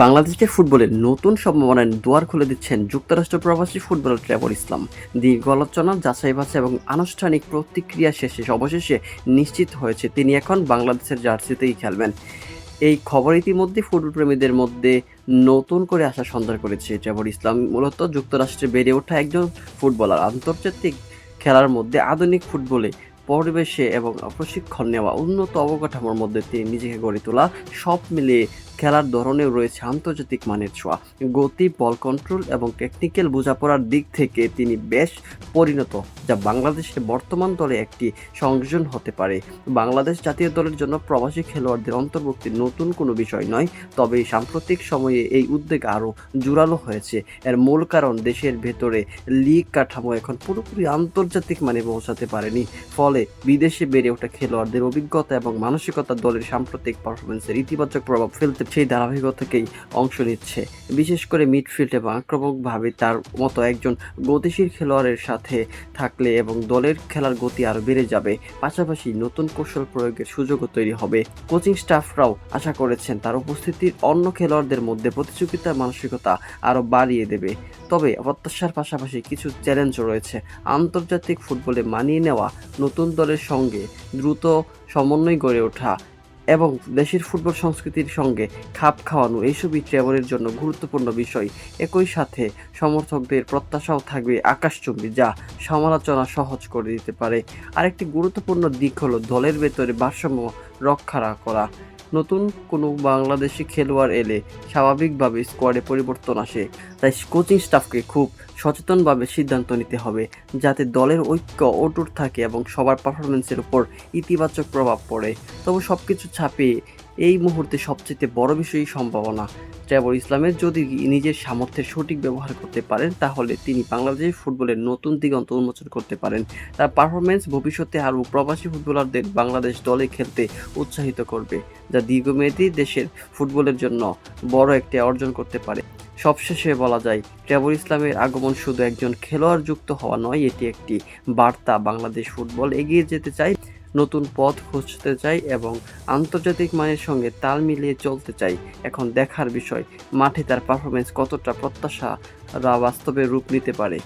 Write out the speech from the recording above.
বাংলাদেশের ফুটবলে নতুন সম্ভাবনার দুয়ার খুলে দিচ্ছেন যুক্তরাষ্ট্র প্রবাসী ফুটবলার ট্রেভর ইসলাম। দীর্ঘ আলোচনা, যাচাই-বাছাই এবং আনুষ্ঠানিক প্রতিক্রিয়া শেষে অবশেষে নিশ্চিত হয়েছে তিনি এখন বাংলাদেশের জার্সিতেই খেলবেন। এই খবর ইতিমধ্যে ফুটবল প্রেমীদের মধ্যে নতুন করে আশার সঞ্চার করেছে। ট্রেভর ইসলাম মূলত যুক্তরাষ্ট্রে বেড়ে ওঠা একজন ফুটবলার। আন্তর্জাতিক খেলার মধ্যে আধুনিক ফুটবলে পরিবেশে এবং প্রশিক্ষণ নেওয়া, উন্নত অবকাঠামোর মধ্যে তিনি নিজেকে গড়ে তোলা, সব মিলিয়ে খেলার ধরনেও রয়েছে আন্তর্জাতিক মানের ছোঁয়া। গতি, বল কন্ট্রোল এবং টেকনিক্যাল বোঝাপড়ার দিক থেকে তিনি বেশ পরিণত, যা বাংলাদেশের বর্তমান দলে একটি সংযোজন হতে পারে। বাংলাদেশ জাতীয় দলের জন্য প্রবাসী খেলোয়াড়দের অন্তর্ভুক্তি নতুন কোনো বিষয় নয়, তবে সাম্প্রতিক সময়ে এই উদ্যোগ আরও জোরালো হয়েছে। এর মূল কারণ দেশের ভেতরে লীগ কাঠামো এখন পুরোপুরি আন্তর্জাতিক মানে পৌঁছাতে পারেনি। ফলে বিদেশে বেড়ে ওঠা খেলোয়াড়দের অভিজ্ঞতা এবং মানসিকতা দলের সাম্প্রতিক পারফরমেন্সের ইতিবাচক প্রভাব ফেলতে সেই ধারাবাহিকতা থেকেই অংশ নিচ্ছে। বিশেষ করে মিডফিল্ড এবং আক্রমকভাবে তার মতো একজন গতিশীল খেলোয়াড়ের সাথে থাকলে এবং দলের খেলার গতি আরও বেড়ে যাবে। পাশাপাশি নতুন কৌশল প্রয়োগের সুযোগও তৈরি হবে। কোচিং স্টাফরাও আশা করেছেন তার উপস্থিতির অন্য খেলোয়াড়দের মধ্যে প্রতিযোগিতার মানসিকতা আরও বাড়িয়ে দেবে। তবে প্রত্যাশার পাশাপাশি কিছু চ্যালেঞ্জও রয়েছে। আন্তর্জাতিক ফুটবলে মানিয়ে নেওয়া, নতুন দলের সঙ্গে দ্রুত সমন্বয় গড়ে ওঠা এবং দেশের ফুটবল সংস্কৃতির সঙ্গে খাপ খাওয়ানো, এইসবই ট্রেভরের জন্য গুরুত্বপূর্ণ বিষয়। একই সাথে সমর্থকদের প্রত্যাশাও থাকবে আকাশচুম্বী, যা সমালোচনা সহজ করে দিতে পারে। আরেকটি গুরুত্বপূর্ণ দিক হলো দলের ভেতরে ভারসাম্য রক্ষা করা। নতুন কোনো বাংলাদেশি খেলোয়াড় এলে স্বাভাবিকভাবে স্কোয়াডে পরিবর্তন আসে, তাই কোচিং স্টাফকে খুব সচেতনভাবে সিদ্ধান্ত নিতে হবে যাতে দলের ঐক্য অটুট থাকে এবং সবার পারফরমেন্সের উপর ইতিবাচক প্রভাব পড়ে। তবে সব কিছু ছাপিয়ে এই মুহূর্তে সবচেয়ে বড় বিষয়ই সম্ভাবনা। ট্রেভর ইসলামের যদি নিজের সামর্থ্যের সঠিক ব্যবহার করতে পারেন, তাহলে তিনি বাংলাদেশের ফুটবলের নতুন দিগন্ত উন্মোচন করতে পারেন। তার পারফরমেন্স ভবিষ্যতে আরও প্রবাসী ফুটবলারদের বাংলাদেশ দলে খেলতে উৎসাহিত করবে, যা দীর্ঘমেয়াদী দেশের ফুটবলের জন্য বড় একটি অর্জন করতে পারে। সবশেষে বলা যায়, ট্রেভর ইসলামের আগমন শুধু একজন খেলোয়াড় যুক্ত হওয়া নয়, এটি একটি বার্তা। বাংলাদেশ ফুটবল এগিয়ে যেতে চায়, নতুন পথ খুঁজতে চাই এবং আন্তর্জাতিক মানের সঙ্গে তাল মিলিয়ে চলতে চাই। এখন দেখার বিষয় মাঠে তার পারফরমেন্স কতটা প্রত্যাশারা বাস্তবে রূপ নিতে পারে।